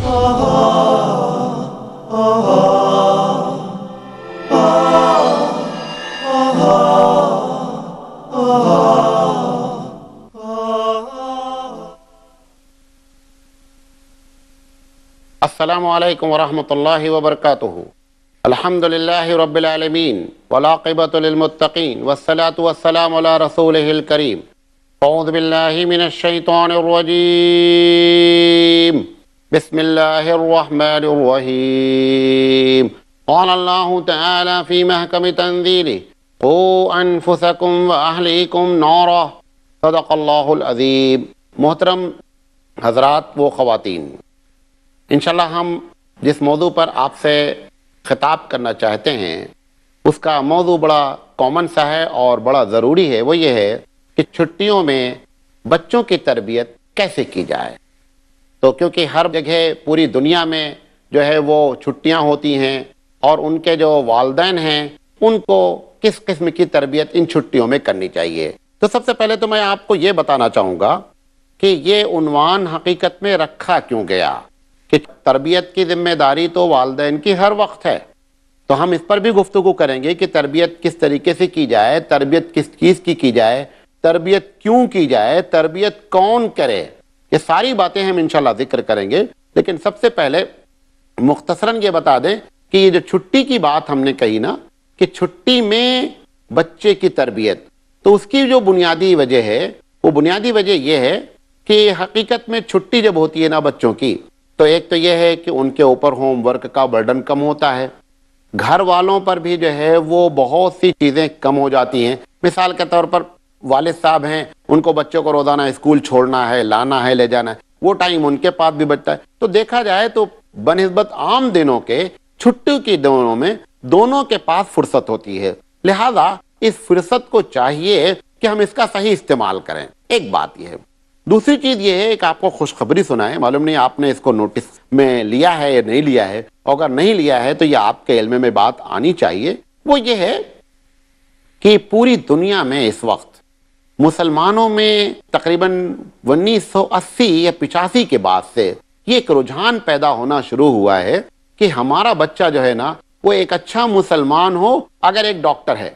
السلام علیکم ورحمۃ اللہ وبرکاتہ۔ الحمدللہ رب العالمین والعاقبۃ للمتقین والصلاة والسلام علی رسولہ الکریم۔ اعوذ باللہ من الشیطان الرجیم، بسم اللہ الرحمن الرحیم۔ قال اللہ تعالی فی محکم تنزیلہ قوا انفسکم واہلیکم نارا، صدق اللہ العظیم۔ محترم حضرات و خواتین، انشاءاللہ ہم جس موضوع پر آپ سے خطاب کرنا چاہتے ہیں اس کا موضوع بڑا کامن سا ہے اور بڑا ضروری ہے۔ وہ یہ ہے کہ چھٹیوں میں بچوں کی تربیت کیسے کی جائے۔ تو کیونکہ ہر جگہ پوری دنیا میں جو ہے وہ چھٹیاں ہوتی ہیں اور ان کے جو والدین ہیں ان کو کس قسم کی تربیت ان چھٹیوں میں کرنی چاہیے۔ تو سب سے پہلے تو میں آپ کو یہ بتانا چاہوں گا کہ یہ عنوان حقیقت میں رکھا کیوں گیا کہ تربیت کی ذمہ داری تو والدین کی ہر وقت ہے۔ تو ہم اس پر بھی گفتگو کریں گے کہ تربیت کس طریقے سے کی جائے، تربیت کس چیز کی جائے، تربیت کیوں کی جائے، تربیت کون کرے، یہ ساری باتیں ہم انشاءاللہ ذکر کریں گے۔ لیکن سب سے پہلے مختصراً یہ بتا دیں کہ یہ جو چھٹی کی بات ہم نے کہی نا کہ چھٹی میں بچے کی تربیت، تو اس کی جو بنیادی وجہ ہے وہ بنیادی وجہ یہ ہے کہ حقیقت میں چھٹی جب ہوتی ہے نا بچوں کی، تو ایک تو یہ ہے کہ ان کے اوپر ہوم ورک کا برڈن کم ہوتا ہے، گھر والوں پر بھی جو ہے وہ بہت سی چیزیں کم ہو جاتی ہیں۔ مثال کے طور پر والد صاحب ہیں، ان کو بچوں کو روزانہ اسکول چھوڑنا ہے، لانا ہے، لے جانا ہے، وہ ٹائم ان کے پاس بھی بچتا ہے۔ تو دیکھا جائے تو بنسبت عام دنوں کے چھٹی کے دنوں میں دونوں کے پاس فرصت ہوتی ہے، لہذا اس فرصت کو چاہیے کہ ہم اس کا صحیح استعمال کریں۔ ایک بات یہ ہے۔ دوسری چیز یہ ہے کہ آپ کو خوشخبری سنائیں، معلوم نہیں آپ نے اس کو نوٹس میں لیا ہے یا نہیں لیا ہے، اگر نہیں لیا ہے تو یہ آپ کے علم میں بات آنی چاہیے۔ وہ یہ ہے کہ پوری دنیا میں اس وقت مسلمانوں میں تقریباً 1980 یا 85 کے بعد سے یہ ایک رجحان پیدا ہونا شروع ہوا ہے کہ ہمارا بچہ جو ہے نا وہ ایک اچھا مسلمان ہو اگر ایک ڈاکٹر ہے،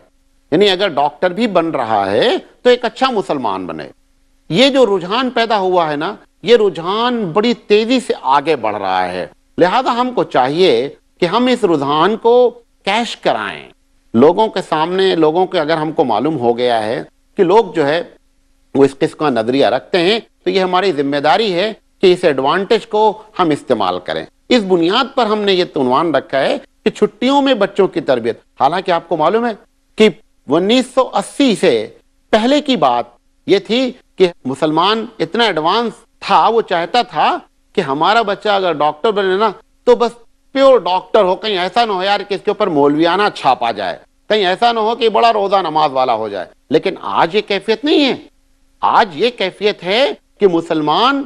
یعنی اگر ڈاکٹر بھی بن رہا ہے تو ایک اچھا مسلمان بنے۔ یہ جو رجحان پیدا ہوا ہے نا، یہ رجحان بڑی تیزی سے آگے بڑھ رہا ہے، لہذا ہم کو چاہیے کہ ہم اس رجحان کو کیش کرائیں لوگوں کے سامنے۔ لوگوں کے اگر ہم کو معلوم ہو گیا ہے کہ لوگ جو ہے وہ اس قسم کا نظریہ رکھتے ہیں تو یہ ہماری ذمہ داری ہے کہ اس ایڈوانٹیج کو ہم استعمال کریں۔ اس بنیاد پر ہم نے یہ عنوان رکھا ہے کہ چھٹیوں میں بچوں کی تربیت۔ حالانکہ آپ کو معلوم ہے کہ 1980 سے پہلے کی بات یہ تھی کہ مسلمان اتنا ایڈوانس تھا، وہ چاہتا تھا کہ ہمارا بچہ اگر ڈاکٹر بنے نا تو بس پیور ڈاکٹر ہو، کہیں ایسا نہ ہو یار کہ اس کے اوپر مولویانہ چھاپا جائے، کہیں ایسا نہ ہو کہ بڑا روزہ نماز والا ہو جائے۔ لیکن آج یہ کیفیت نہیں ہے، آج یہ کیفیت ہے کہ مسلمان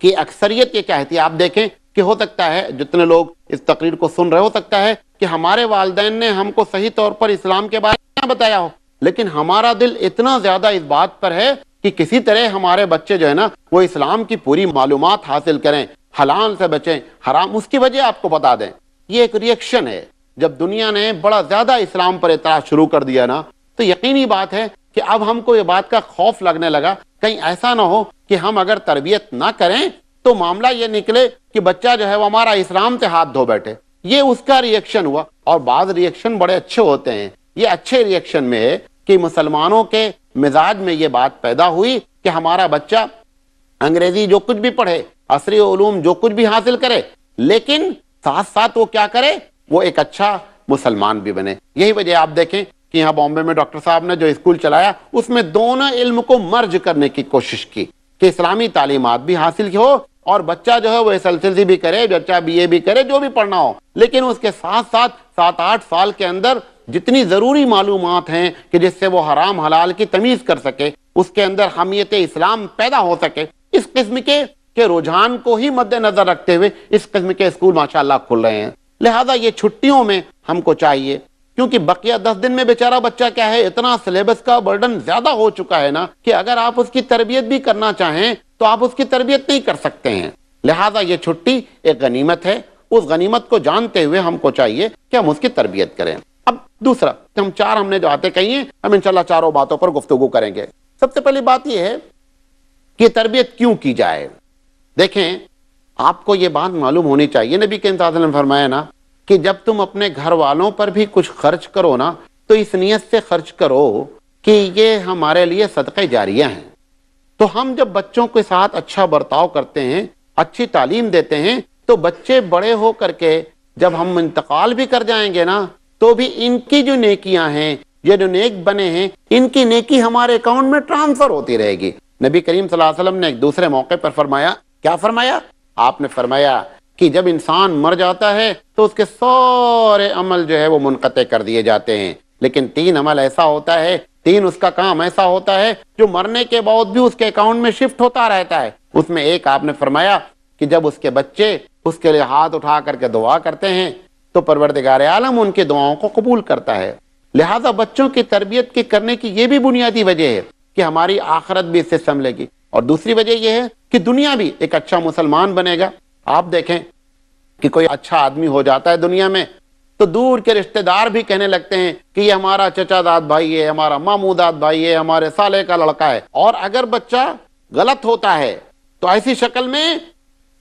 کی اکثریت یہ کہتی ہے۔ آپ دیکھیں کہ ہو سکتا ہے جتنے لوگ اس تقریر کو سن رہے، ہو سکتا ہے کہ ہمارے والدین نے ہم کو صحیح طور پر اسلام کے بارے میں بتایا ہو، لیکن ہمارا دل اتنا زیادہ اس بات پر ہے کہ کسی طرح ہمارے بچے جو ہے نا وہ اسلام کی پوری معلومات حاصل کریں، حلال سے بچیں، حرام۔ اس کی وجہ آپ کو بتا دیں، یہ ایک ریئیکشن ہے۔ جب دنیا نے بڑا زیادہ اسلام پر اعتراض شروع کر دیا نا تو یقینی بات ہے کہ اب ہم کو یہ بات کا خوف لگنے لگا کہیں ایسا نہ ہو کہ ہم اگر تربیت نہ کریں تو معاملہ یہ نکلے کہ بچہ جو ہے وہ ہمارا اسلام سے ہاتھ دھو بیٹھے۔ یہ اس کا ریئیکشن ہوا، اور بعض ریئیکشن بڑے اچھے ہوتے ہیں۔ یہ اچھے ریئیکشن میں ہے کہ مسلمانوں کے مزاج میں یہ بات پیدا ہوئی کہ ہمارا بچہ انگریزی جو کچھ بھی پڑھے، عصری علوم جو کچھ بھی حاصل کرے، لیکن ساتھ ساتھ وہ کیا کرے، وہ ایک اچھا مسلمان بھی بنے۔ یہی وجہ آپ دیکھیں کہ یہاں بامبے میں ڈاکٹر صاحب نے جو اسکول چلایا اس میں دونوں علم کو مرج کرنے کی کوشش کی کہ اسلامی تعلیمات بھی حاصل ہو اور بچہ جو ہے وہ SSLC بھی کرے، بچہ BA بھی کرے، جو بھی پڑھنا ہو، لیکن اس کے ساتھ ساتھ 7-8 سال کے اندر جتنی ضروری معلومات ہیں کہ جس سے وہ حرام حلال کی تمیز کر سکے، اس کے اندر حمیت اسلام پیدا ہو سکے، اس قسم کے رجحان کو ہی مد نظر رکھتے ہوئے اس قسم کے اسکول ماشاءاللہ کھل رہے ہیں۔ لہذا یہ چھٹیوں میں ہم کو چاہیے، کیونکہ بقیہ 10 دن میں بیچارہ بچہ کیا ہے، اتنا سلیبس کا برڈن زیادہ ہو چکا ہے نا کہ اگر آپ اس کی تربیت بھی کرنا چاہیں تو آپ اس کی تربیت نہیں کر سکتے ہیں۔ لہذا یہ چھٹی ایک غنیمت ہے، اس غنیمت کو جانتے ہوئے ہم کو چاہیے کہ ہم اس کی تربیت کریں۔ اب دوسرا، ہم نے جو باتیں کہی ہیں، ہم انشاءاللہ چاروں باتوں پر گفتگو کریں گے۔ سب سے پہلی بات یہ ہے کہ تربیت کیوں کی جائے۔ دیکھیں، آپ کو یہ بات معلوم ہونی چاہیے، نبی کریم صلی اللہ علیہ وسلم نے فرمایا نا کہ جب تم اپنے گھر والوں پر بھی کچھ خرچ کرو نا تو اس نیت سے خرچ کرو کہ یہ ہمارے لیے صدقہ جاریہ ہیں۔ تو ہم جب بچوں کے ساتھ اچھا برتاؤ کرتے ہیں، اچھی تعلیم دیتے ہیں، تو بچے بڑے ہو کر کے جب ہم انتقال بھی کر جائیں گے نا تو بھی ان کی جو نیکیاں ہیں، یہ جو نیک بنے ہیں، ان کی نیکی ہمارے اکاؤنٹ میں ٹرانسفر ہوتی رہے گی۔ نبی کریم صلی اللہ علیہ وسلم نے ایک دوسرے موقع پر فرمایا، کیا فرمایا؟ آپ نے فرمایا کہ جب انسان مر جاتا ہے تو اس کے سارے عمل جو ہے وہ منقطع کر دیے جاتے ہیں، لیکن 3 عمل ایسا ہوتا ہے، 3 اس کا کام ایسا ہوتا ہے جو مرنے کے بعد بھی اس کے اکاؤنٹ میں شفٹ ہوتا رہتا ہے۔ اس میں ایک آپ نے فرمایا کہ جب اس کے بچے اس کے لیے ہاتھ اٹھا کر کے دعا کرتے ہیں تو پروردگار عالم ان کی دعاؤں کو قبول کرتا ہے۔ لہذا بچوں کی تربیت کی کرنے کی یہ بھی بنیادی وجہ ہے کہ ہماری آخرت بھی اس سے سنبھلے گی، اور دوسری وجہ یہ ہے کہ دنیا بھی ایک اچھا مسلمان بنے گا۔ آپ دیکھیں کہ کوئی اچھا آدمی ہو جاتا ہے دنیا میں تو دور کے رشتہ دار بھی کہنے لگتے ہیں کہ یہ ہمارا چچا داد بھائی ہے، ہمارا ماموں داد بھائی ہے، ہمارے سالے کا لڑکا ہے۔ اور اگر بچہ غلط ہوتا ہے تو ایسی شکل میں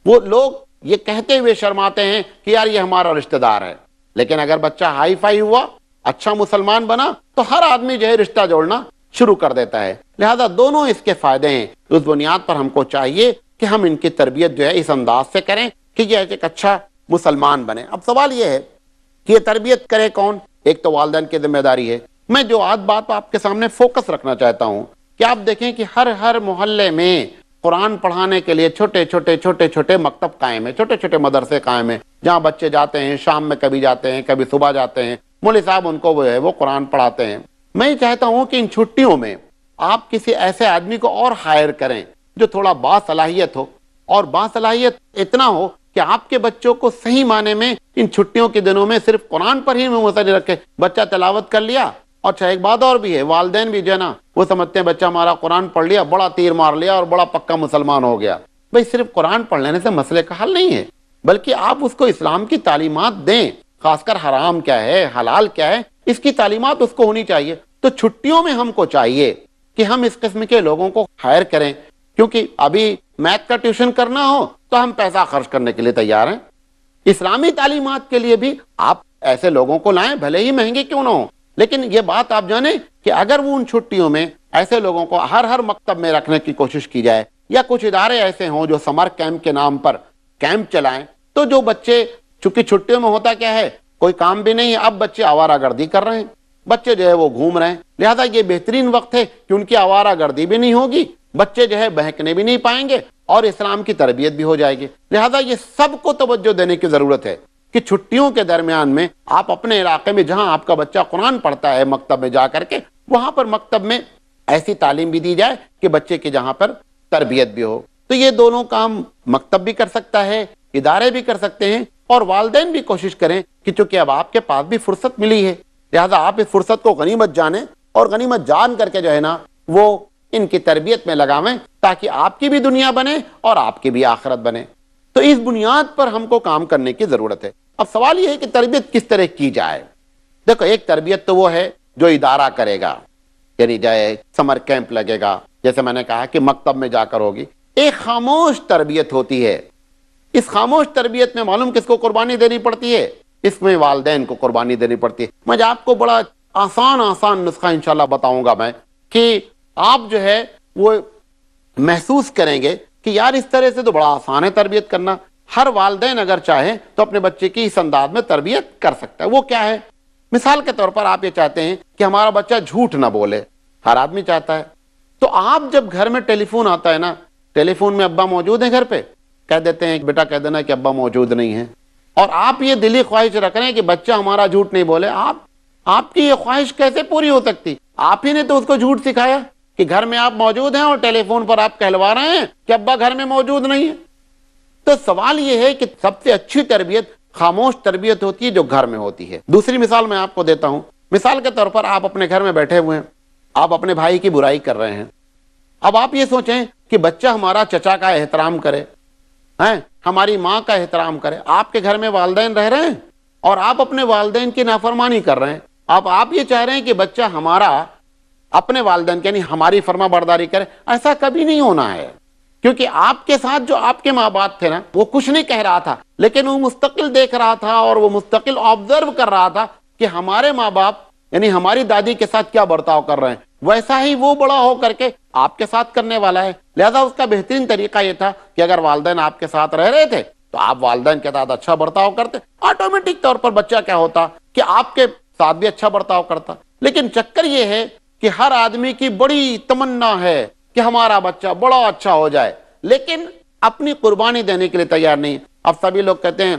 وہ لوگ یہ کہتے ہوئے شرماتے ہیں کہ یار یہ ہمارا رشتہ دار ہے، لیکن اگر بچہ ہائی فائی ہوا، اچھا مسلمان بنا، تو ہر آدمی جو ہے رشتہ جوڑنا شروع کر دیتا ہے۔ لہذا دونوں اس کے فائدے ہیں۔ اس بنیاد پر ہم کو چاہیے کہ ہم ان کی تربیت جو ہے اس انداز سے کریں کہ یہ ایک اچھا مسلمان بنے۔ اب سوال یہ ہے کہ یہ تربیت کرے کون؟ ایک تو والدین کی ذمہ داری ہے۔ میں جو بات آپ کے سامنے فوکس رکھنا چاہتا ہوں کہ آپ دیکھیں کہ ہر محلے میں قرآن پڑھانے کے لیے چھوٹے چھوٹے مکتب قائم ہیں، چھوٹے چھوٹے مدرسے قائم ہیں، جہاں بچے جاتے ہیں، شام میں کبھی جاتے ہیں، کبھی صبح جاتے ہیں، مولوی صاحب ان کو وہ قرآن پڑھاتے ہیں۔ میں یہ چاہتا ہوں کہ ان چھٹیوں میں آپ کسی ایسے آدمی کو اور ہائر کریں جو تھوڑا باصلاحیت ہو، اور باصلاحیت اتنا ہو کہ آپ کے بچوں کو صحیح معنی میں ان چھٹیوں کے دنوں میں صرف قرآن پر ہی منحصر رکھے۔ بچہ تلاوت کر لیا، اور اچھا ایک بات اور بھی ہے، والدین بھی جو ہے نا وہ سمجھتے ہیں بچہ ہمارا قرآن پڑھ لیا، بڑا تیر مار لیا اور بڑا پکا مسلمان ہو گیا۔ بھئی صرف قرآن پڑھ لینے سے مسئلے کا حل نہیں ہے، بلکہ آپ اس کو اسلام کی تعلیمات دیں، خاص کر حرام کیا ہے، حلال کیا ہے، اس کی تعلیمات اس کو ہونی چاہیے۔ تو چھٹیوں میں ہم کو چاہیے کہ ہم اس قسم کے لوگوں کو ہائر کریں، کیونکہ ابھی میتھ کا ٹیوشن کرنا ہو تو ہم پیسہ خرچ کرنے کے لیے تیار ہیں۔ اسلامی تعلیمات کے لیے بھی آپ ایسے لوگوں کو لائیں، بھلے ہی مہنگے کیوں نہ ہوں، لیکن یہ بات آپ جانیں کہ اگر وہ ان چھٹیوں میں ایسے لوگوں کو ہر مکتب میں رکھنے کی کوشش کی جائے، یا کچھ ادارے ایسے ہوں جو سمر کیمپ کے نام پر کیمپ چلائیں، تو جو بچے، چونکہ چھٹیوں میں ہوتا کیا ہے، کوئی کام بھی نہیں ہے، اب بچے آوارہ گردی کر رہے ہیں، بچے جو ہے وہ گھوم رہے ہیں، لہذا یہ بہترین وقت ہے کہ ان کی آوارہ گردی بھی نہیں ہوگی، بچے جو ہے بہکنے بھی نہیں پائیں گے، اور اسلام کی تربیت بھی ہو جائے گی۔ لہذا یہ سب کو توجہ دینے کی ضرورت ہے کہ چھٹیوں کے درمیان میں آپ اپنے علاقے میں جہاں آپ کا بچہ قرآن پڑھتا ہے مکتب میں جا کر کے، وہاں پر مکتب میں ایسی تعلیم بھی دی جائے کہ بچے کی جہاں پر تربیت بھی ہو۔ تو یہ دونوں کام مکتب بھی کر سکتا ہے، ادارے بھی کر سکتے ہیں، اور والدین بھی کوشش کریں کہ چونکہ اب آپ کے پاس بھی فرصت ملی ہے، لہذا آپ اس فرصت کو غنیمت جانیں، اور غنیمت جان کر کے جو ہے نا وہ ان کی تربیت میں لگاویں، تاکہ آپ کی بھی دنیا بنے اور آپ کی بھی آخرت بنے۔ تو اس بنیاد پر ہم کو کام کرنے کی ضرورت ہے۔ اب سوال یہ ہے کہ تربیت کس طرح کی جائے۔ دیکھو، ایک تربیت تو وہ ہے جو ادارہ کرے گا، یعنی جائے سمر کیمپ لگے گا، جیسے میں نے کہا کہ مکتب میں جا کر ہوگی۔ ایک خاموش تربیت ہوتی ہے، اس خاموش تربیت میں معلوم کس کو قربانی دینی پڑتی ہے؟ اس میں والدین کو قربانی دینی پڑتی ہے۔ میں آپ کو بڑا آسان نسخہ انشاءاللہ بتاؤں گا میں، کہ آپ جو ہے وہ محسوس کریں گے کہ یار اس طرح سے تو بڑا آسان ہے تربیت کرنا، ہر والدین اگر چاہے تو اپنے بچے کی اس انداز میں تربیت کر سکتا ہے۔ وہ کیا ہے؟ مثال کے طور پر آپ یہ چاہتے ہیں کہ ہمارا بچہ جھوٹ نہ بولے، ہر آدمی چاہتا ہے، تو آپ جب گھر میں ٹیلی فون آتا ہے نا، ٹیلی فون میں ابا موجود ہیں گھر پہ، کہہ دیتے ہیں بیٹا کہہ دینا کہ ابا موجود نہیں ہے، اور آپ یہ دلی خواہش رکھ رہے ہیں کہ بچہ ہمارا جھوٹ نہیں بولے۔ آپ کی یہ خواہش کیسے پوری ہو سکتی؟ آپ ہی نے تو اس کو جھوٹ سکھایا کہ گھر میں آپ موجود ہیں، اور ٹیلی فون پر آپ کہلوا رہے ہیں کہ ابا گھر میں موجود نہیں ہے۔ تو سوال یہ ہے کہ سب سے اچھی تربیت خاموش تربیت ہوتی ہے جو گھر میں ہوتی ہے۔ دوسری مثال میں آپ کو دیتا ہوں۔ مثال کے طور پر آپ اپنے گھر میں بیٹھے ہوئے ہیں، آپ اپنے بھائی کی برائی کر رہے ہیں۔ اب آپ یہ سوچیں کہ بچہ ہمارا چچا کا احترام کرے، ہیں ہماری ماں کا احترام کریں. آپ کے گھر میں والدین رہ رہے ہیں اور آپ اپنے والدین کی نافرمانی کر رہے ہیں. آپ یہ چاہ رہے ہیں کہ بچہ ہمارا اپنے والدین یعنی ہماری فرما برداری کرے. ایسا کبھی نہیں ہونا ہے، کیونکہ آپ کے ساتھ جو آپ کے ماں باپ تھے نا، وہ کچھ نہیں کہہ رہا تھا، لیکن وہ مستقل دیکھ رہا تھا اور وہ مستقل آبزرو کر رہا تھا کہ ہمارے ماں باپ یعنی ہماری دادی کے ساتھ کیا برتاؤ کر رہے ہیں، ویسا ہی وہ بڑا ہو کر کے آپ کے ساتھ کرنے والا ہے. لہذا اس کا بہترین طریقہ یہ تھا کہ اگر والدین آپ کے ساتھ رہ رہے تھے تو آپ والدین کے ساتھ اچھا برتاؤ کرتے، آٹومیٹک طور پر بچہ کیا ہوتا کہ آپ کے ساتھ بھی اچھا برتاؤ کرتا. لیکن چکر یہ ہے کہ ہر آدمی کی بڑی تمنا ہے کہ ہمارا بچہ بڑا اچھا ہو جائے، لیکن اپنی قربانی دینے کے لیے تیار نہیں. اب سبھی لوگ کہتے ہیں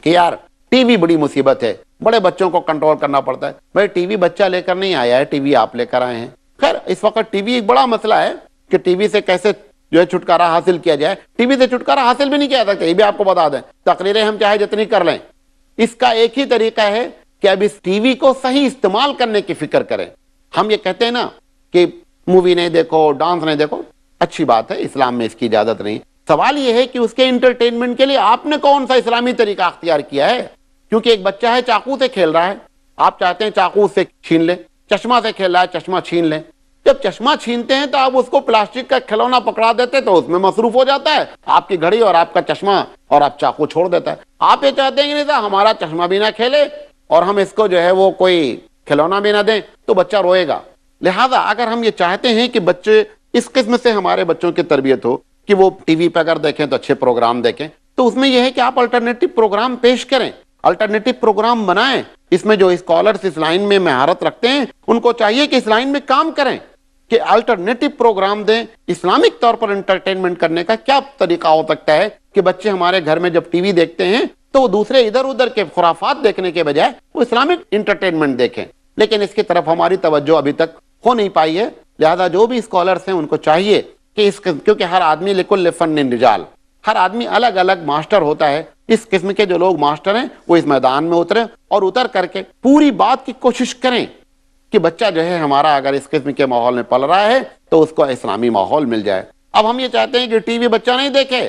کہ یار ٹی وی بڑی مصیبت ہے، بڑے بچوں کو کنٹرول کرنا پڑتا ہے. بھائی ٹی وی بچہ لے کر نہیں آیا ہے، ٹی وی آپ لے کر آئے ہیں. خیر اس وقت ٹی وی ایک بڑا مسئلہ ہے کہ ٹی وی سے کیسے جو ہے چھٹکارا حاصل کیا جائے. ٹی وی سے چھٹکارا حاصل بھی نہیں کیا سکتے، یہ بھی آپ کو بتا دیں. تقریریں ہم چاہے جتنی کر لیں، اس کا ایک ہی طریقہ ہے کہ اب اس ٹی وی کو صحیح استعمال کرنے کی فکر کریں. ہم یہ کہتے ہیں نا کہ مووی نہیں دیکھو، ڈانس نہیں دیکھو، اچھی بات ہے، اسلام میں اس کی اجازت نہیں. سوال یہ ہے کہ اس کے انٹرٹینمنٹ کے لیے آپ نے کون سا اسلامی طریقہ اختیار کیا ہے. کیونکہ ایک بچہ ہے چاقو سے کھیل رہا ہے، آپ چاہتے ہیں چاقو سے چھین لیں. چشمہ سے کھیل رہا ہے، چشمہ چھین لیں. جب چشمہ چھینتے ہیں تو آپ اس کو پلاسٹک کا کھلونا پکڑا دیتے تو اس میں مصروف ہو جاتا ہے آپ کی گھڑی اور آپ کا چشمہ، اور آپ چاقو چھوڑ دیتا ہے. آپ یہ چاہتے ہیں کہ نہیں ہمارا چشمہ بھی نہ کھیلے اور ہم اس کو جو ہے وہ کوئی کھلونا بھی نہ دیں، تو بچہ روئے گا. لہذا اگر ہم یہ چاہتے ہیں کہ بچے اس قسم سے ہمارے بچوں کی تربیت ہو کہ وہ ٹی وی پہ اگر دیکھیں تو اچھے پروگرام دیکھیں، تو اس میں یہ ہے کہ آپ الٹرنیٹو پروگرام پیش کریں، الٹرنیٹو پروگرام بنائیں. اس میں جو اسکالرز اس لائن میں مہارت رکھتے ہیں ان کو چاہیے کہ اس لائن میں کام کریں، کہ الٹرنیٹو پروگرام دیں. اسلامک طور پر انٹرٹینمنٹ کرنے کا کیا طریقہ ہو سکتا ہے کہ بچے ہمارے گھر میں جب ٹی وی دیکھتے ہیں تو وہ دوسرے ادھر ادھر کے خرافات دیکھنے کے بجائے وہ اسلامک انٹرٹینمنٹ دیکھیں. لیکن اس کی طرف ہماری توجہ ابھی تک ہو نہیں پائی ہے. لہذا جو بھی اسکالرز ہیں ان کو چاہیے کہ کیونکہ ہر آدمی لکل فن رجال، ہر آدمی الگ الگ ماسٹر ہوتا ہے. اس قسم کے جو لوگ ماسٹر ہیں وہ اس میدان میں اتریں اور اتر کر کے پوری بات کی کوشش کریں کہ بچہ جو ہے ہمارا اگر اس قسم کے ماحول میں پل رہا ہے تو اس کو اسلامی ماحول مل جائے. اب ہم یہ چاہتے ہیں کہ ٹی وی بچہ نہیں دیکھے،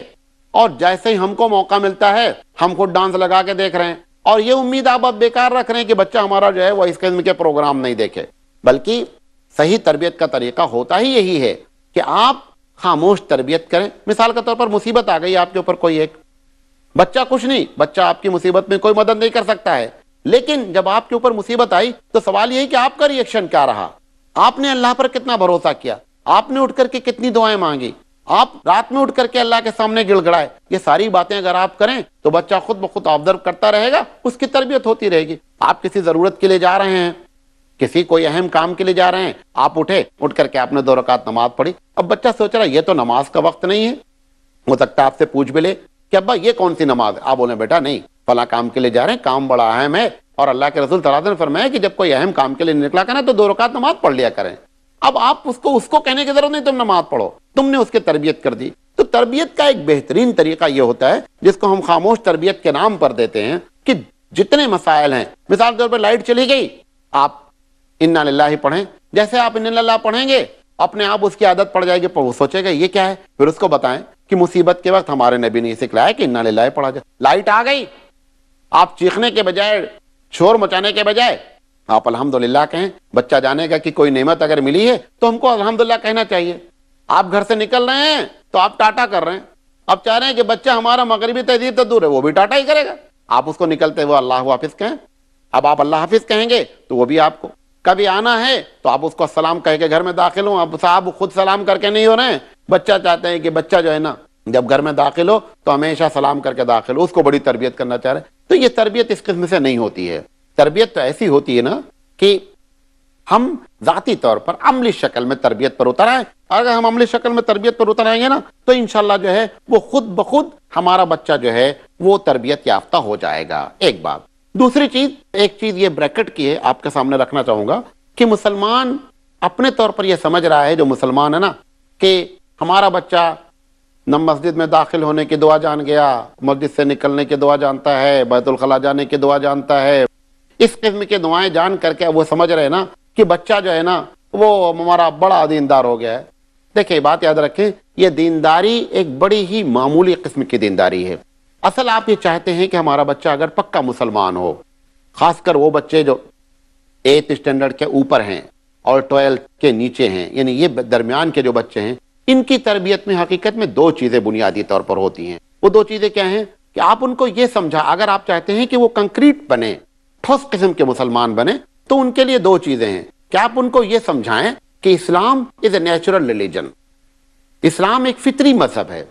اور جیسے ہی ہم کو موقع ملتا ہے ہم خود ڈانس لگا کے دیکھ رہے ہیں، اور یہ امید آپ اب بیکار رکھ رہے ہیں کہ بچہ ہمارا جو ہے وہ اس قسم کے پروگرام نہیں دیکھے. بلکہ صحیح تربیت کا طریقہ ہوتا ہی یہی ہے کہ آپ خاموش تربیت کریں. مثال کے طور پر مصیبت آ گئی آپ کے اوپر، کوئی ایک بچہ کچھ نہیں، بچہ آپ کی مصیبت میں کوئی مدد نہیں کر سکتا ہے، لیکن جب آپ کے اوپر مصیبت آئی تو سوال یہی کہ آپ کا ری ایکشن کیا رہا، آپ نے اللہ پر کتنا بھروسہ کیا، آپ نے اٹھ کر کے کتنی دعائیں مانگی، آپ رات میں اٹھ کر کے اللہ کے سامنے گڑ گڑائے. یہ ساری باتیں اگر آپ کریں تو بچہ خود بخود آبزرو کرتا رہے گا، اس کی تربیت ہوتی رہے گی. آپ کسی ضرورت کے لیے جا رہے ہیں، کسی کوئی اہم کام کے لیے جا رہے ہیں، آپ اٹھے، اٹھ کر کے آپ نے 2 رکعت نماز پڑھی. اب بچہ سوچ رہا ہے یہ تو نماز کا وقت نہیں ہے، ہو سکتا ہے آپ سے پوچھ بھی لے کہ ابا یہ کون سی نماز ہے. آپ بولیں بیٹا نہیں، فلاں کام کے لیے جا رہے ہیں، کام بڑا اہم ہے، اور اللہ کے رسول صلی اللہ علیہ وسلم نے فرمایا کہ جب کوئی اہم کام کے لیے نکلا کریں تو 2 رکعت نماز پڑھ لیا کریں. اب آپ اس کو کہنے کی ضرورت نہیں تم نماز پڑھو، تم نے اس کی تربیت کر دی. تو تربیت کا ایک بہترین طریقہ یہ ہوتا ہے جس کو ہم خاموش تربیت کے نام پر دیتے ہیں کہ جتنے مسائل ہیں، مثال کے طور پر لائٹ چلی گئی، آپ انا للہ پڑھیں. جیسے آپ انا للہ پڑھیں گے اپنے آپ اس کی عادت پڑ جائے گی، وہ سوچے گا یہ کیا ہے. پھر اس کو بتائیں کہ مصیبت کے وقت ہمارے نبی نے یہ سکھلایا کہ انا للہ پڑھا جائے. لائٹ آ گئی، آپ چیخنے کے بجائے، شور مچانے کے بجائے آپ الحمدللہ کہیں. بچہ جانے گا کہ کوئی نعمت اگر ملی ہے تو ہم کو الحمدللہ کہنا چاہیے. آپ گھر سے نکل رہے ہیں تو آپ ٹاٹا کر رہے ہیں، اب چاہ رہے ہیں کہ بچہ ہمارا مغربی تہذیب تو دور ہے، وہ بھی ٹاٹا ہی کرے گا. آپ اس کو نکلتے ہوئے اللہ حافظ کہیں. اب آپ اللہ حافظ کہیں گے تو وہ بھی آپ کو کبھی آنا ہے تو آپ اس کو السلام کہہ کے گھر میں داخل ہوں. اب صاحب خود سلام کر کے نہیں ہو رہے ہیں، بچہ چاہتے ہیں کہ بچہ جو ہے نا جب گھر میں داخل ہو تو ہمیشہ سلام کر کے داخل ہو، اس کو بڑی تربیت کرنا چاہ رہے ہیں. تو یہ تربیت اس قسم سے نہیں ہوتی ہے. تربیت تو ایسی ہوتی ہے نا کہ ہم ذاتی طور پر عملی شکل میں تربیت پر اتر آئیں. اگر ہم عملی شکل میں تربیت پر اتر آئیں گے نا تو انشاءاللہ جو ہے وہ خود بخود ہمارا بچہ جو ہے وہ تربیت یافتہ ہو جائے گا. ایک بات. دوسری چیز، ایک چیز یہ بریکٹ کی ہے آپ کے سامنے رکھنا چاہوں گا کہ مسلمان اپنے طور پر یہ سمجھ رہا ہے، جو مسلمان ہے نا، کہ ہمارا بچہ نہ مسجد میں داخل ہونے کی دعا جان گیا، مسجد سے نکلنے کی دعا جانتا ہے، بیت الخلا جانے کی دعا جانتا ہے. اس قسم کی دعائیں جان کر کے وہ سمجھ رہے ہیں نا کہ بچہ جو ہے نا وہ ہمارا بڑا دیندار ہو گیا ہے. دیکھیں بات یاد رکھیں، یہ دینداری ایک بڑی ہی معمولی قسم کی دینداری ہے. اصل آپ یہ چاہتے ہیں کہ ہمارا بچہ اگر پکا مسلمان ہو، خاص کر وہ بچے جو 8th اسٹینڈرڈ کے اوپر ہیں اور 12th کے نیچے ہیں، یعنی یہ درمیان کے جو بچے ہیں، ان کی تربیت میں حقیقت میں 2 چیزیں بنیادی طور پر ہوتی ہیں. وہ 2 چیزیں کیا ہیں کہ آپ ان کو یہ سمجھا، اگر آپ چاہتے ہیں کہ وہ کنکریٹ بنے، ٹھوس قسم کے مسلمان بنے، تو ان کے لیے 2 چیزیں ہیں کہ آپ ان کو یہ سمجھائیں کہ اسلام از اے نیچرل ریلیجن، اسلام ایک فطری مذہب ہے.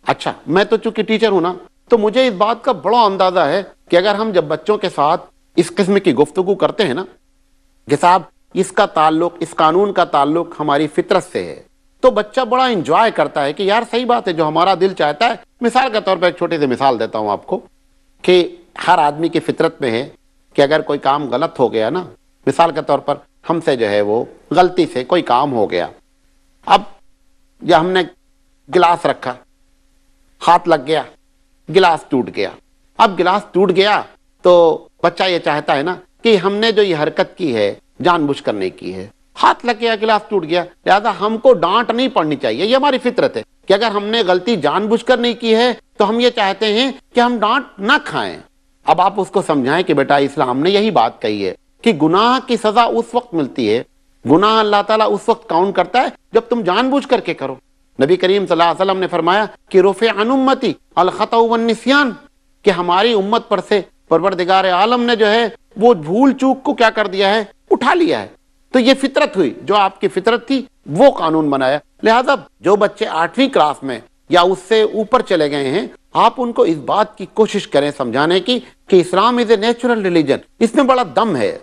اچھا، میں تو چونکہ ٹیچر ہوں نا، تو مجھے اس بات کا بڑا اندازہ ہے کہ اگر ہم جب بچوں کے ساتھ اس قسم کی گفتگو کرتے ہیں نا کہ صاحب اس کا تعلق، اس قانون کا تعلق ہماری فطرت سے ہے، تو بچہ بڑا انجوائے کرتا ہے کہ یار صحیح بات ہے، جو ہمارا دل چاہتا ہے. مثال کے طور پر ایک چھوٹی سی مثال دیتا ہوں آپ کو کہ ہر آدمی کی فطرت میں ہے کہ اگر کوئی کام غلط ہو گیا نا، مثال کے طور پر ہم سے جو ہے وہ غلطی سے کوئی کام ہو گیا، اب یا ہم نے گلاس رکھا، ہاتھ لگ گیا، گلاس ٹوٹ گیا. اب گلاس ٹوٹ گیا تو بچہ یہ چاہتا ہے نا کہ ہم نے جو یہ حرکت کی ہے جان بوجھ کر نہیں کی ہے، ہاتھ لگ گیا، گلاس ٹوٹ گیا، لہذا ہم کو ڈانٹ نہیں پڑنی چاہیے. یہ ہماری فطرت ہے کہ اگر ہم نے غلطی جان بوجھ کر نہیں کی ہے تو ہم یہ چاہتے ہیں کہ ہم ڈانٹ نہ کھائیں. اب آپ اس کو سمجھائیں کہ بیٹا اسلام نے یہی بات کہی ہے کہ گناہ کی سزا اس وقت ملتی ہے، گناہ اللہ تعالیٰ اس وقت کاؤنٹ کرتا ہے جب تم جان بوجھ کر کے کرو. نبی کریم صلی اللہ علیہ وسلم نے فرمایا کہ رفع عن امتی الخطأ والنسیان، کہ ہماری امت پر سے پروردگار عالم نے جو ہے وہ بھول چوک کو کیا کر دیا ہے، اٹھا لیا ہے. تو یہ فطرت ہوئی، جو آپ کی فطرت تھی وہ قانون بنایا. لہذا جو بچے 8ویں کلاس میں یا اس سے اوپر چلے گئے ہیں، آپ ان کو اس بات کی کوشش کریں سمجھانے کی کہ اسلام از اے نیچرل ریلیجن، اس میں بڑا دم ہے،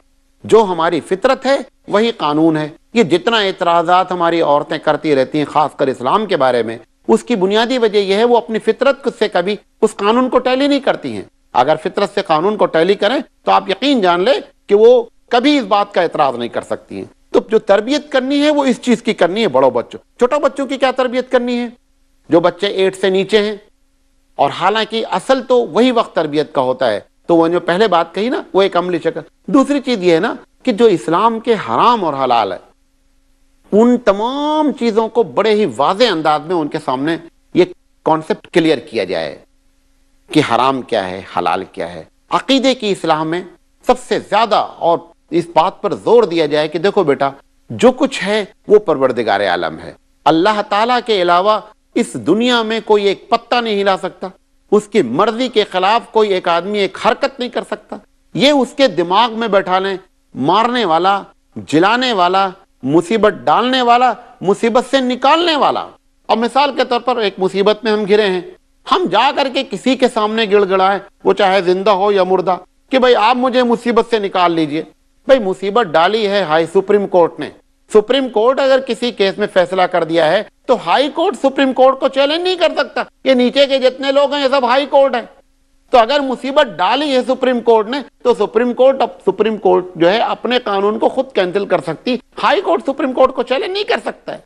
جو ہماری فطرت ہے وہی قانون ہے. یہ جتنا اعتراضات ہماری عورتیں کرتی رہتی ہیں خاص کر اسلام کے بارے میں، اس کی بنیادی وجہ یہ ہے وہ اپنی فطرت سے کبھی اس قانون کو ٹیلی نہیں کرتی ہیں. اگر فطرت سے قانون کو ٹیلی کریں تو آپ یقین جان لیں کہ وہ کبھی اس بات کا اعتراض نہیں کر سکتی ہیں. تو جو تربیت کرنی ہے وہ اس چیز کی کرنی ہے. بڑوں بچوں، چھوٹوں بچوں کی کیا تربیت کرنی ہے؟ جو بچے 8 سے نیچے ہیں، اور حالانکہ اصل تو وہی وقت تربیت کا ہوتا ہے، تو وہ جو پہلے بات کہی نا وہ ایک عملی شکل. دوسری چیز یہ ہے نا کہ جو اسلام کے حرام اور حلال ہے، ان تمام چیزوں کو بڑے ہی واضح انداز میں ان کے سامنے یہ کانسیپٹ کلیئر کیا جائے کہ حرام کیا ہے، حلال کیا ہے. عقیدے کی اصلاح میں سب سے زیادہ اور اس بات پر زور دیا جائے کہ دیکھو بیٹا، جو کچھ ہے وہ پروردگار عالم ہے. اللہ تعالیٰ کے علاوہ اس دنیا میں کوئی ایک پتا نہیں ہلا سکتا، اس کی مرضی کے خلاف کوئی ایک آدمی ایک حرکت نہیں کر سکتا. یہ اس کے دماغ میں بیٹھا لیں، مارنے والا، جلانے والا، مصیبت ڈالنے والا، مصیبت سے نکالنے والا. اور مثال کے طور پر ایک مصیبت میں ہم گرے ہیں، ہم جا کر کے کسی کے سامنے گڑ گڑائیں، وہ چاہے زندہ ہو یا مردہ، کہ بھئی آپ مجھے مصیبت سے نکال لیجئے. بھئی مصیبت ڈالی ہے ہائی سپریم کورٹ نے. سپریم کورٹ اگر کسی کیس میں فیصلہ کر دیا ہے تو ہائی کورٹ سپریم کورٹ کو چیلنج نہیں کر سکتا. یہ نیچے کے جتنے لوگ ہیں یہ سب ہائی کورٹ ہیں. تو اگر مصیبت ڈالی ہے سپریم کورٹ نے تو سپریم کورٹ جو ہے اپنے قانون کو خود کینسل کر سکتی، ہائی کورٹ سپریم کورٹ کو چیلنج نہیں کر سکتا ہے.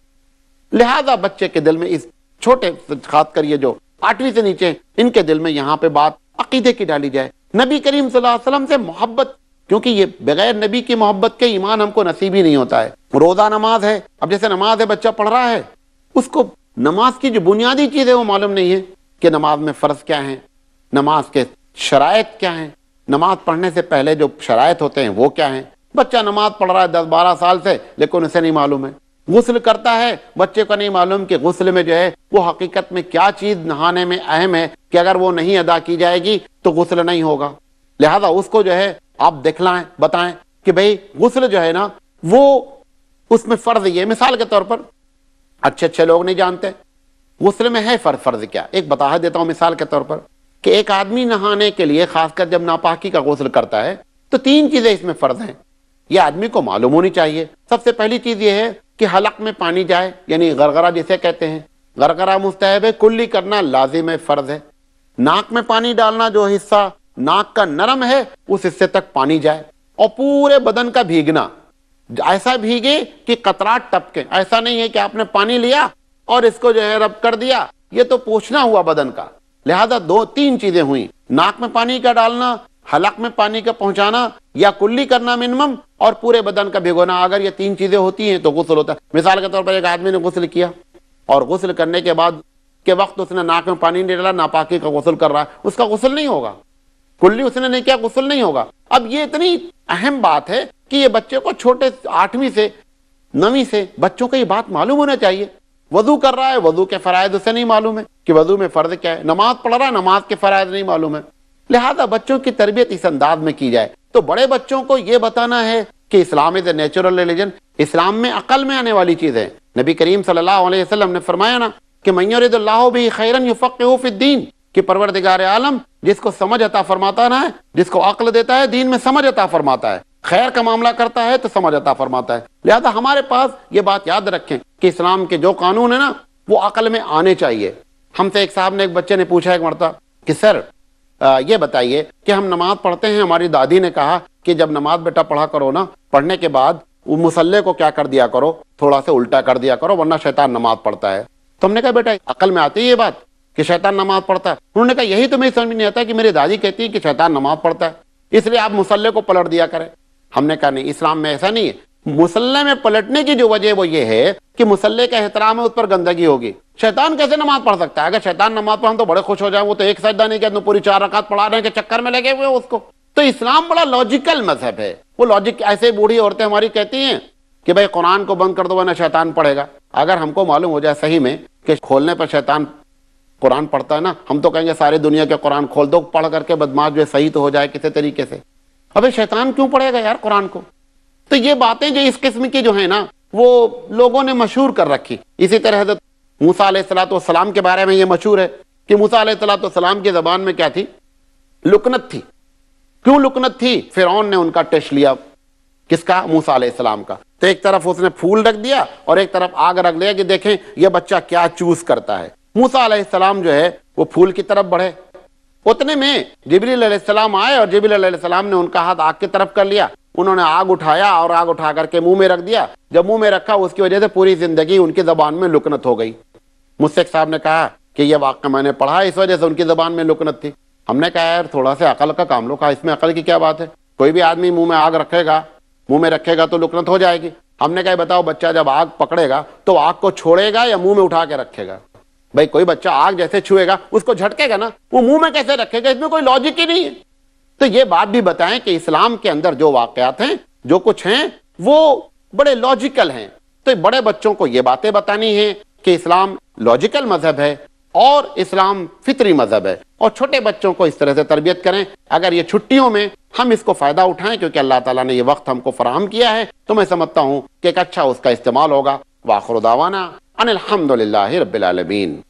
لہذا بچے کے دل میں اس چھوٹے خاص کر یہ جو 8ویں سے نیچے، ان کے دل میں یہاں پہ بات عقیدے کی ڈالی جائے. نبی کریم صلی اللہ علیہ وسلم سے محبت، کیونکہ یہ بغیر نبی کی محبت کے ایمان ہم کو نصیب ہی نہیں ہوتا ہے. روزہ نماز ہے، اب جیسے نماز ہے بچہ پڑھ رہا ہے، اس کو نماز کی جو بنیادی چیز ہے وہ معلوم نہیں ہے کہ نماز میں فرض کیا ہیں، نماز کے شرائط کیا ہیں، نماز پڑھنے سے پہلے جو شرائط ہوتے ہیں وہ کیا ہیں. بچہ نماز پڑھ رہا ہے 10-12 سال سے، لیکن اسے نہیں معلوم ہے. غسل کرتا ہے، بچے کو نہیں معلوم کہ غسل میں جو ہے وہ حقیقت میں کیا چیز نہانے میں اہم ہے کہ اگر وہ نہیں ادا کی جائے گی تو غسل نہیں ہوگا. لہذا اس کو جو ہے آپ دکھلائیں، بتائیں کہ بھئی غسل جو ہے نا وہ اس میں فرض یہ. مثال کے طور پر اچھے لوگ نہیں جانتے غسل میں ہے فرض کیا. ایک بتا دیتا ہوں مثال کے طور پر کہ ایک آدمی نہانے کے لیے خاص کر جب ناپاکی کا غسل کرتا ہے تو 3 چیزیں اس میں فرض ہیں، یہ آدمی کو معلوم ہونی چاہیے. سب سے پہلی چیز یہ ہے کہ حلق میں پانی جائے، یعنی غرغرہ جسے کہتے ہیں. غرغرہ مستحب ہے، کلی کرنا لازم ہے، فرض ہے. ناک میں پانی ڈالنا، جو حصہ ناک کا نرم ہے اس حصے تک پانی جائے. اور پورے بدن کا بھیگنا، ایسا بھیگے کہ قطرات ٹپکیں. ایسا نہیں ہے کہ آپ نے پانی لیا اور اس کو جو ہے رب کر دیا، یہ تو پوچھنا ہوا بدن کا. لہذا 2-3 چیزیں ہوئیں، ناک میں پانی کا ڈالنا، حلق میں پانی کا پہنچانا، یا کلی کرنا منیمم، اور پورے بدن کا بھگونا. اگر یہ 3 چیزیں ہوتی ہیں تو غسل ہوتا ہے. مثال کے طور پر ایک آدمی نے غسل کیا، اور غسل کرنے کے بعد کے وقت اس نے ناک میں پانی نہیں ڈالا، ناپاکی کا غسل کر رہا ہے، اس کا غسل نہیں ہوگا، کلی اس نے نہیں کیا، غسل نہیں ہوگا۔ اب یہ اتنی اہم بات ہے کہ یہ بچے کو چھوٹے 8ویں سے 9ویں سے بچوں کو یہ بات معلوم ہونا چاہیے۔ وضو کر رہا ہے، وضو کے فرائض اسے نہیں معلوم ہے کہ وضو میں فرض کیا ہے، نماز پڑھ رہا ہے، نماز کے فرائض نہیں معلوم ہے، لہذا بچوں کی تربیت اس انداز میں کی جائے۔ تو بڑے بچوں کو یہ بتانا ہے کہ اسلام از اے نیچرل ریلیجن، اسلام میں عقل میں آنے والی چیز ہے۔ نبی کریم صلی اللہ علیہ وسلم نے فرمایا نا کہ من یرید اللہ بہ خیرا یفقہہ فی الدین، کہ پروردگار عالم جس کو سمجھ عطا فرماتا ہے، جس کو عقل دیتا ہے، دین میں سمجھ عطا فرماتا ہے، خیر کا معاملہ کرتا ہے تو سمجھ عطا فرماتا ہے۔ لہذا ہمارے پاس یہ بات یاد رکھیں کہ اسلام کے جو قانون ہیں نا وہ عقل میں آنے چاہیے۔ ہم سے ایک صاحب نے، ایک بچے نے پوچھا ایک مرتبہ کہ سر یہ بتائیے کہ ہم نماز پڑھتے ہیں، ہماری دادی نے کہا کہ جب نماز بیٹا پڑھا کرو نا، پڑھنے کے بعد وہ مسلح کو کیا کر دیا کرو، تھوڑا سا الٹا کر دیا کرو ورنہ شیطان نماز پڑھتا ہے۔ تو ہم نے کہا بیٹا عقل میں آتی ہے یہ بات کہ شیطان نماز پڑھتا ہے؟ انہوں نے کہا یہی تو میری سمجھ میں نہیں آتا کہ میری دادی کہتی ہے کہ شیطان نماز پڑھتا ہے، اس لیے آپ مسلح کو پلٹ دیا کریں۔ ہم نے کہا نہیں، اسلام میں ایسا نہیں ہے، مسلح میں پلٹنے کی جو وجہ وہ یہ ہے کہ مسلح کا احترام ہے، اس پر گندگی ہوگی۔ شیطان کیسے نماز پڑھ سکتا ہے؟ اگر شیطان نماز پڑھا تو بڑے خوش ہو جائیں، وہ تو ایک سجدہ نہیں کیا، پوری 4 رکعت پڑھا رہے ہیں کہ چکر میں لگے ہوئے اس کو۔ تو اسلام بڑا لاجیکل مذہب ہے، وہ لاجک ایسے بوڑھی عورتیں ہماری کہتی ہیں کہ بھائی قرآن کو بند کر دو ورنہ شیطان پڑھے گا۔ اگر ہم کو معلوم ہو جائے صحیح میں کہ کھولنے پر شیطان قرآن پڑھتا ہے نا، ہم تو کہیں گے ساری دنیا کے قرآن کھول دو، پڑھ کر کے بدماش جو ہے صحیح تو ہو جائے کسی طریقے سے۔ ابھی شیطان کیوں پڑھے گا یار قرآن کو؟ تو یہ باتیں جو اس قسم کی جو ہیں نا وہ لوگوں نے مشہور کر رکھی۔ اسی طرح حضرت موسیٰ علیہ السلام کے بارے میں یہ مشہور ہے کہ موسیٰ علیہ السلام کی زبان میں کیا تھی؟ لکنت تھی۔ کیوں لکنت تھی؟ فرعون نے ان کا ٹیسٹ لیا، کس کا؟ موسیٰ علیہ السلام کا۔ تو ایک طرف اس نے پھول رکھ دیا اور ایک طرف آگ رکھ لیا کہ دیکھیں یہ بچہ کیا چوز کرتا ہے۔ موسیٰ علیہ السلام جو ہے وہ پھول کی طرف بڑھے، اتنے میں جبریل علیہ السلام آئے اور جبریل علیہ السلام نے ان کا ہاتھ آگ کی طرف کر لیا، انہوں نے آگ اٹھایا اور آگ اٹھا کر کے منہ میں رکھ دیا۔ جب منہ میں رکھا اس کی وجہ سے پوری زندگی ان کی زبان میں لکنت ہو گئی۔ مجھ سے ایک صاحب نے کہا کہ یہ واقعہ میں نے پڑھا، اس وجہ سے ان کی زبان میں لکنت تھی۔ ہم نے کہا یار تھوڑا سا عقل کا کام لو، کہا اس میں عقل کی کیا بات ہے؟ کوئی بھی آدمی منہ میں آگ رکھے گا، منہ میں رکھے گا تو لکنت ہو جائے گی۔ ہم نے کہا بتاؤ بچہ جب آگ پکڑے گا تو آگ کو چھوڑے گا یا منہ میں اٹھا کے رکھے گا؟ بھائی کوئی بچہ آگ جیسے چھوئے گا اس کو جھٹکے گا نا، وہ منہ میں کیسے رکھے گا؟ اس میں کوئی لاجک ہی نہیں ہے۔ تو یہ بات بھی بتائیں کہ اسلام کے اندر جو واقعات ہیں، جو کچھ ہیں، وہ بڑے لاجیکل ہیں۔ تو بڑے بچوں کو یہ باتیں بتانی ہیں کہ اسلام لاجیکل مذہب ہے اور اسلام فطری مذہب ہے، اور چھوٹے بچوں کو اس طرح سے تربیت کریں۔ اگر یہ چھٹیوں میں ہم اس کو فائدہ اٹھائیں، کیونکہ اللہ تعالیٰ نے یہ وقت ہم کو فراہم کیا ہے، تو میں سمجھتا ہوں کہ ایک اچھا اس کا استعمال ہوگا۔ وآخر دعوانا ان الحمد للہ رب العالمین۔